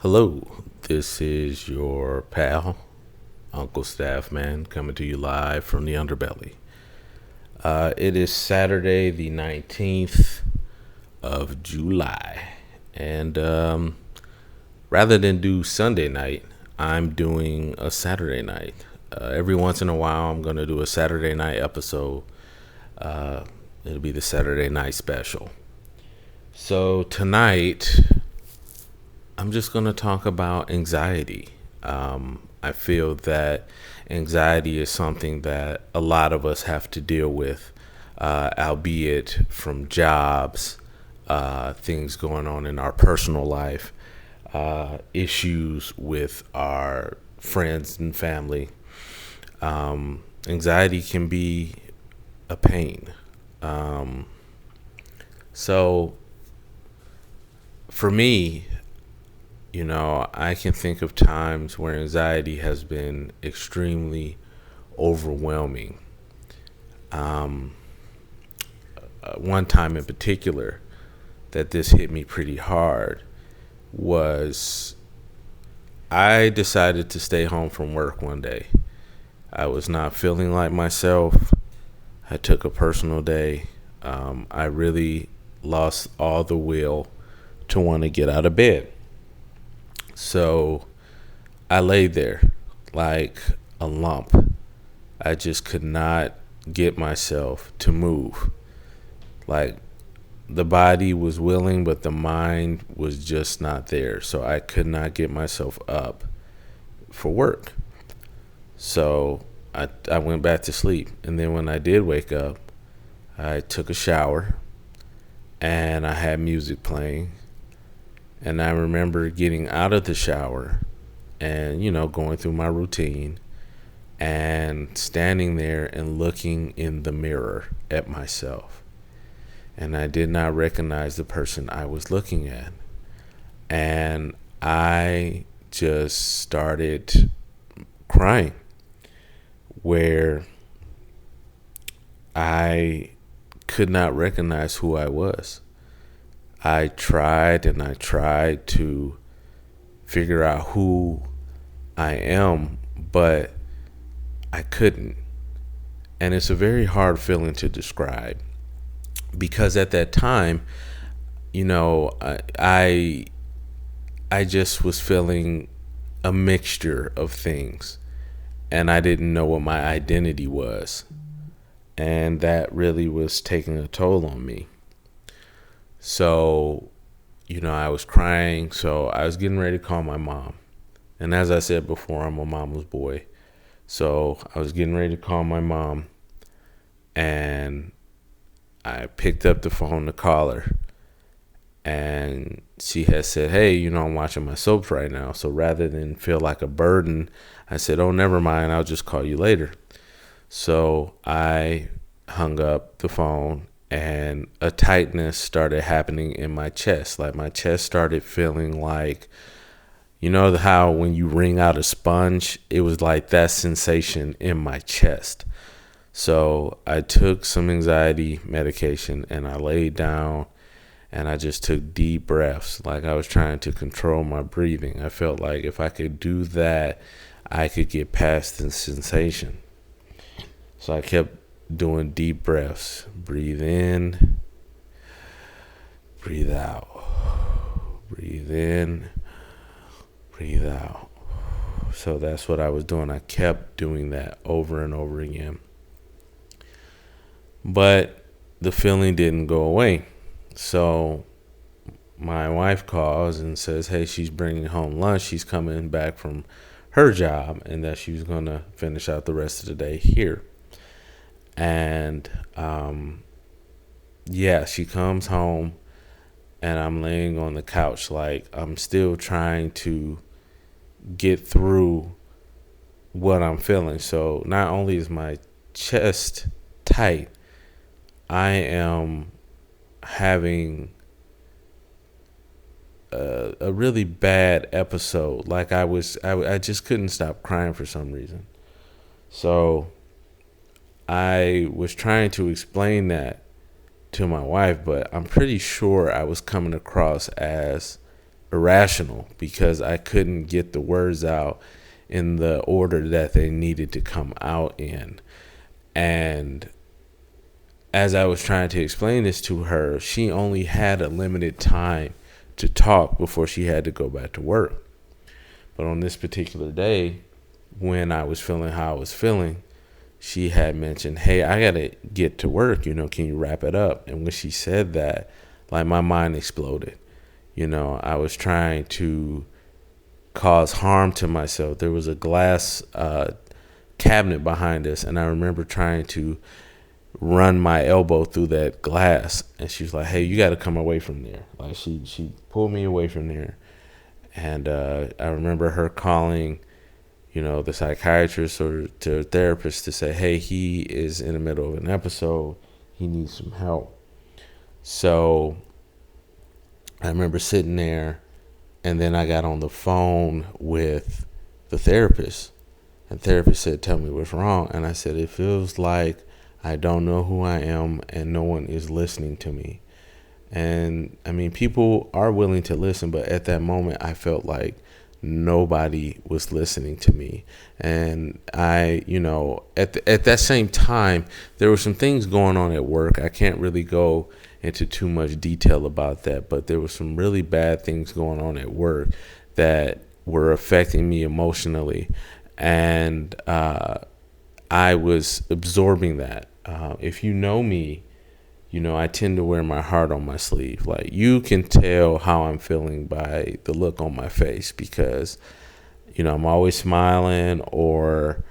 Hello, this is your pal, Uncle Staffman, coming to you live from the underbelly. It is Saturday, the 19th of July, and rather than do Sunday night, I'm doing a Saturday night. Every once in a while, I'm going to do a Saturday night episode. It'll be the Saturday night special. So tonight, I'm just going to talk about anxiety. I feel that anxiety is something that a lot of us have to deal with, albeit from jobs, things going on in our personal life, issues with our friends and family. Anxiety can be a pain. So for me, I can think of times where anxiety has been extremely overwhelming. One time in particular that this hit me pretty hard was I decided to stay home from work one day. I was not feeling like myself. I took a personal day. I really lost all the will to want to get out of bed. So I lay there like a lump. I just could not get myself to move. Like the body was willing, but the mind was just not there. So I could not get myself up for work. So I went back to sleep. And then when I did wake up, I took a shower and I had music playing. And I remember getting out of the shower and, going through my routine and standing there and looking in the mirror at myself. And I did not recognize the person I was looking at. And I just started crying, where I could not recognize who I was. I tried to figure out who I am, but I couldn't. And it's a very hard feeling to describe, because at that time, I just was feeling a mixture of things, and I didn't know what my identity was. And that really was taking a toll on me. So, I was crying. So I was getting ready to call my mom. And as I said before, I'm a mama's boy. So I was getting ready to call my mom. And I picked up the phone to call her. And she had said, hey, I'm watching my soaps right now. So rather than feel like a burden, I said, oh, never mind. I'll just call you later. So I hung up the phone. And a tightness started happening in my chest. Like my chest started feeling like, how when you wring out a sponge, it was like that sensation in my chest. So I took some anxiety medication and I laid down and I just took deep breaths. Like I was trying to control my breathing. I felt like if I could do that, I could get past the sensation. So I kept doing deep breaths. Breathe in, breathe out. Breathe in, breathe out. So that's what I was doing. I kept doing that over and over again. But the feeling didn't go away. So my wife calls and says, hey, she's bringing home lunch. She's coming back from her job and that she was going to finish out the rest of the day here. And she comes home and I'm laying on the couch like I'm still trying to get through what I'm feeling. So not only is my chest tight, I am having a really bad episode. Like I just couldn't stop crying for some reason. So I was trying to explain that to my wife, but I'm pretty sure I was coming across as irrational because I couldn't get the words out in the order that they needed to come out in. And as I was trying to explain this to her, she only had a limited time to talk before she had to go back to work. But on this particular day, when I was feeling how I was feeling, she had mentioned, hey, I got to get to work, can you wrap it up? And when she said that, like, my mind exploded. I was trying to cause harm to myself. There was a glass cabinet behind us, and I remember trying to run my elbow through that glass, and she was like, hey, you got to come away from there. Like, she pulled me away from there. And I remember her calling the psychiatrist or to a therapist to say, hey, he is in the middle of an episode, he needs some help. So I remember sitting there, and then I got on the phone with the therapist, and the therapist said, tell me what's wrong. And I said, it feels like I don't know who I am and no one is listening to me. And I mean, people are willing to listen, but at that moment I felt like nobody was listening to me. And I, at that same time, there were some things going on at work. I can't really go into too much detail about that, but there were some really bad things going on at work that were affecting me emotionally. And I was absorbing that. If you know me, I tend to wear my heart on my sleeve. Like, you can tell how I'm feeling by the look on my face because, I'm always smiling, or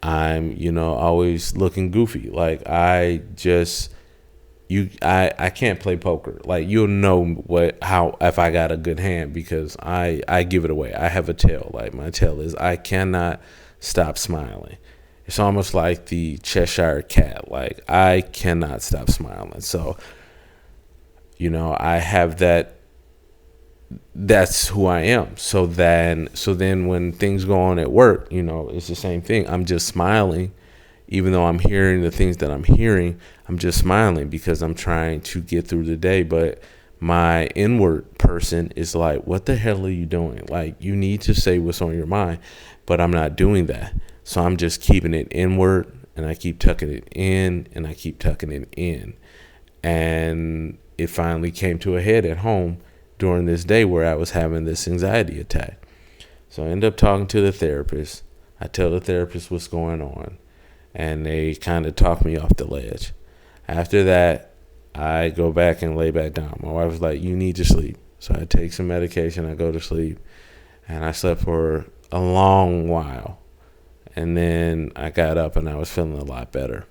I'm, always looking goofy. Like, I can't play poker. Like, you'll know if I got a good hand because I give it away. I have a tell. Like, my tell is I cannot stop smiling. It's almost like the Cheshire Cat. Like, I cannot stop smiling. So, I have that. That's who I am. So then when things go on at work, it's the same thing. I'm just smiling. Even though I'm hearing the things that I'm hearing, I'm just smiling because I'm trying to get through the day. But my inward person is like, what the hell are you doing? Like, you need to say what's on your mind. But I'm not doing that. So I'm just keeping it inward, and I keep tucking it in, and I keep tucking it in. And it finally came to a head at home during this day where I was having this anxiety attack. So I end up talking to the therapist. I tell the therapist what's going on, and they kind of talk me off the ledge. After that, I go back and lay back down. My wife was like, you need to sleep. So I take some medication, I go to sleep, and I slept for a long while. And then I got up and I was feeling a lot better.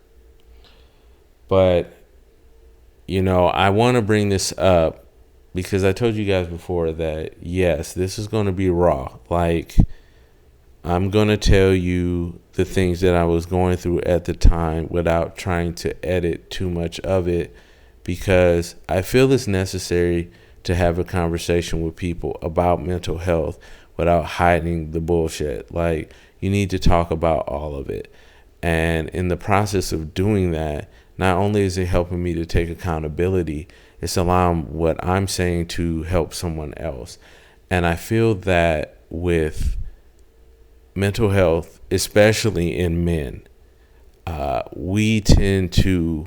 But, I want to bring this up because I told you guys before that, yes, this is going to be raw. Like, I'm going to tell you the things that I was going through at the time without trying to edit too much of it, because I feel it's necessary to have a conversation with people about mental health without hiding the bullshit. Like, you need to talk about all of it. And in the process of doing that, not only is it helping me to take accountability, it's allowing what I'm saying to help someone else. And I feel that with mental health, especially in men, we tend to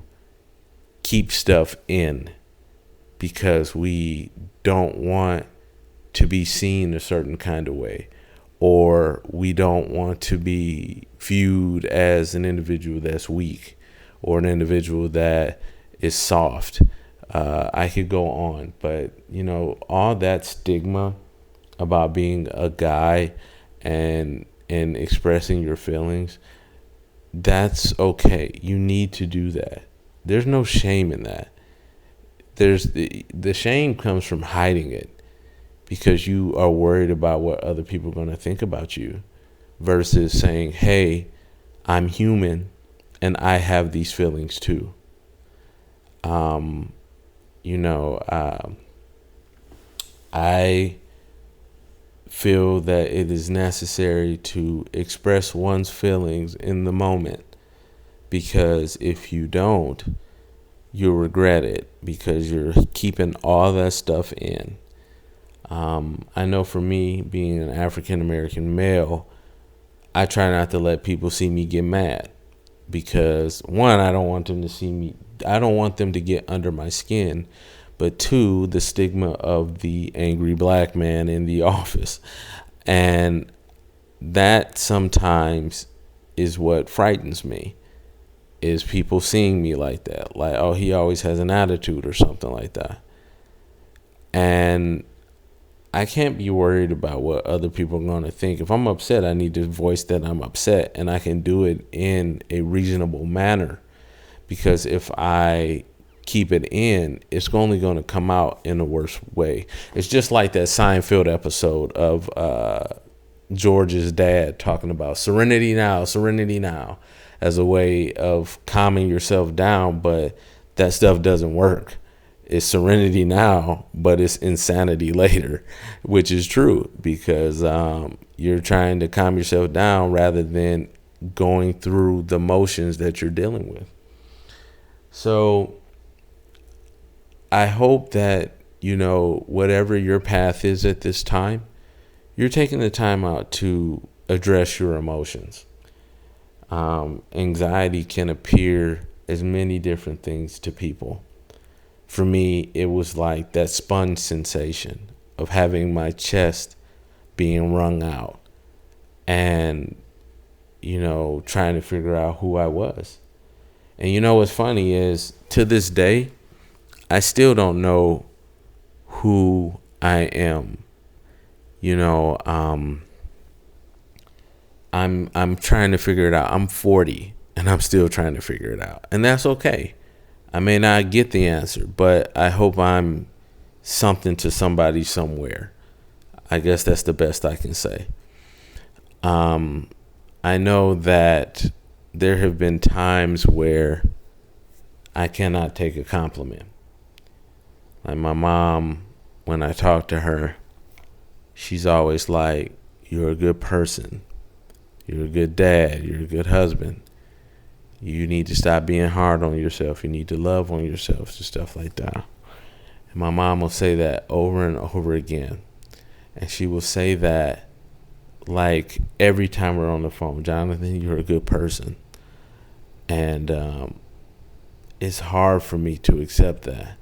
keep stuff in because we don't want to be seen a certain kind of way, or we don't want to be viewed as an individual that's weak or an individual that is soft. I could go on, but all that stigma about being a guy and expressing your feelings, that's okay. You need to do that. There's no shame in that. There's the shame comes from hiding it because you are worried about what other people are going to think about you, versus saying, hey, I'm human and I have these feelings too. I feel that it is necessary to express one's feelings in the moment, because if you don't, you'll regret it because you're keeping all that stuff in. I know for me, being an African American male, I try not to let people see me get mad because one, I don't want them to see me. I don't want them to get under my skin. But two, the stigma of the angry black man in the office. And that sometimes is what frightens me, is people seeing me like that. Like, oh, he always has an attitude or something like that. And I can't be worried about what other people are going to think. If I'm upset, I need to voice that I'm upset, and I can do it in a reasonable manner. Because if I keep it in, it's only going to come out in a worse way. It's just like that Seinfeld episode of George's dad talking about serenity now, as a way of calming yourself down. But that stuff doesn't work. It's serenity now, but it's insanity later, which is true because you're trying to calm yourself down rather than going through the motions that you're dealing with. So I hope that, whatever your path is at this time, you're taking the time out to address your emotions. Anxiety can appear as many different things to people. For me, it was like that sponge sensation of having my chest being wrung out and, trying to figure out who I was. And what's funny is, to this day, I still don't know who I am. I'm trying to figure it out. I'm 40 and I'm still trying to figure it out. And that's okay. I may not get the answer, but I hope I'm something to somebody somewhere. I guess that's the best I can say. I know that there have been times where I cannot take a compliment. Like my mom, when I talk to her, she's always like, "You're a good person. You're a good dad. You're a good husband. You need to stop being hard on yourself. You need to love on yourself," and stuff like that. And my mom will say that over and over again. And she will say that like every time we're on the phone, "Jonathan, you're a good person." And it's hard for me to accept that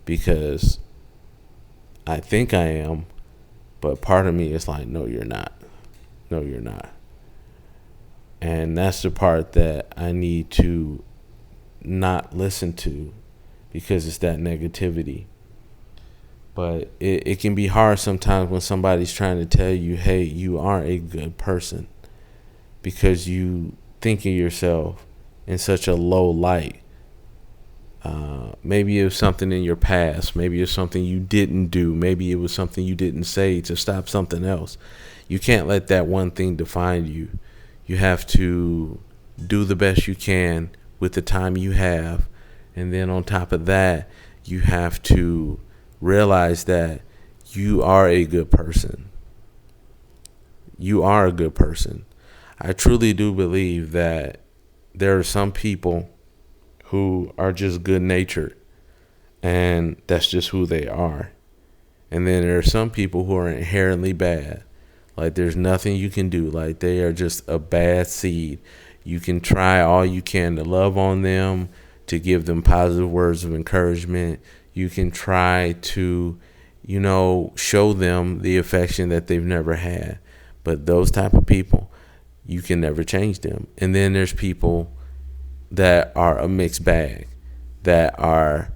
because I think I am, but part of me is like, no, you're not. No, you're not. And that's the part that I need to not listen to because it's that negativity. But it can be hard sometimes when somebody's trying to tell you, hey, you are a good person, because you think of yourself in such a low light. Maybe it was something in your past. Maybe it's something you didn't do. Maybe it was something you didn't say to stop something else. You can't let that one thing define you. You have to do the best you can with the time you have. And then on top of that, you have to realize that you are a good person. You are a good person. I truly do believe that there are some people who are just good natured, and that's just who they are. And then there are some people who are inherently bad. Like there's nothing you can do. Like they are just a bad seed. You can try all you can to love on them, to give them positive words of encouragement. You can try to, show them the affection that they've never had. But those type of people, you can never change them. And then there's people that are a mixed bag, that are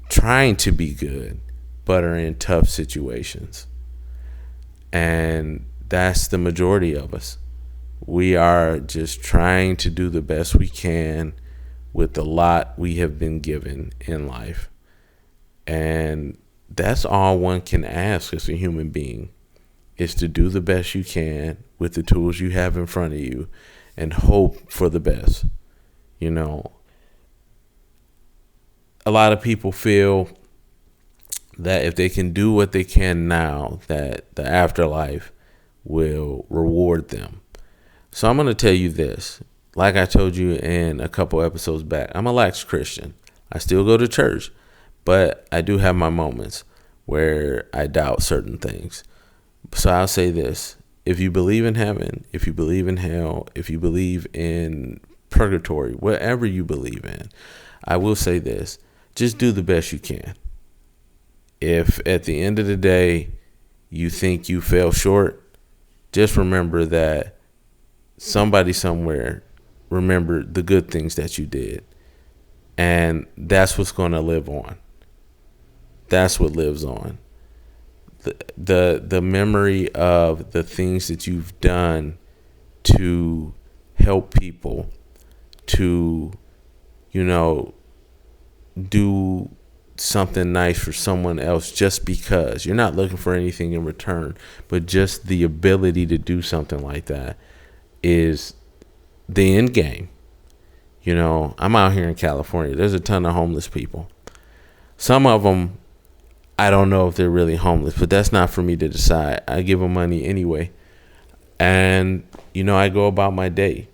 trying to be good, but are in tough situations. And that's the majority of us. We are just trying to do the best we can with the lot we have been given in life. And that's all one can ask as a human being, is to do the best you can with the tools you have in front of you and hope for the best. A lot of people feel that if they can do what they can now, that the afterlife will reward them. So I'm going to tell you this. Like I told you in a couple episodes back, I'm a lax Christian. I still go to church, but I do have my moments. where I doubt certain things. So I'll say this. If you believe in heaven, if you believe in hell, if you believe in purgatory, whatever you believe in, I will say this. Just do the best you can. If at the end of the day you think you fell short, just remember that somebody somewhere remembered the good things that you did. And that's what's going to live on. That's what lives on. The memory of the things that you've done to help people, to, do something nice for someone else just because. You're not looking for anything in return, but just the ability to do something like that is the end game. I'm out here in California. There's a ton of homeless people. Some of them, I don't know if they're really homeless, but that's not for me to decide. I give them money anyway. And, I go about my day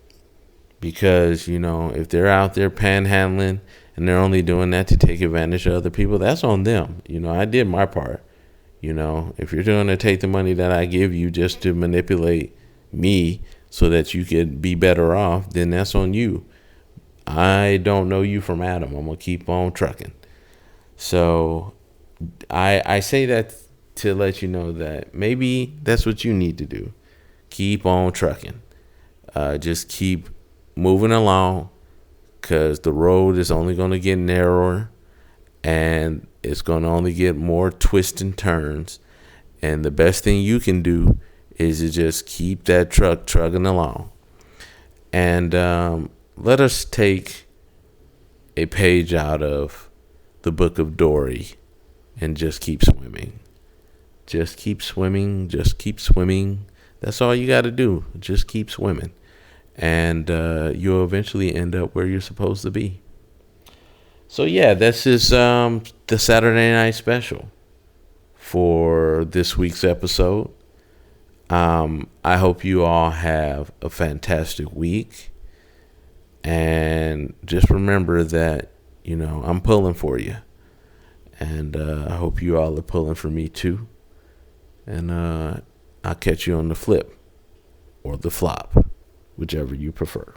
because, if they're out there panhandling and they're only doing that to take advantage of other people, that's on them. I did my part. If you're going to take the money that I give you just to manipulate me so that you could be better off, then that's on you. I don't know you from Adam. I'm going to keep on trucking. So I say that to let you know that maybe that's what you need to do. Keep on trucking. Just keep moving along, because the road is only going to get narrower and it's going to only get more twists and turns. And the best thing you can do is to just keep that truck trucking along. And let us take a page out of the book of Dory and just keep swimming. Just keep swimming. Just keep swimming. That's all you got to do. Just keep swimming. And you'll eventually end up where you're supposed to be. So, yeah, this is the Saturday night special for this week's episode. I hope you all have a fantastic week. And just remember that, I'm pulling for you. And I hope you all are pulling for me too. And I'll catch you on the flip or the flop, whichever you prefer.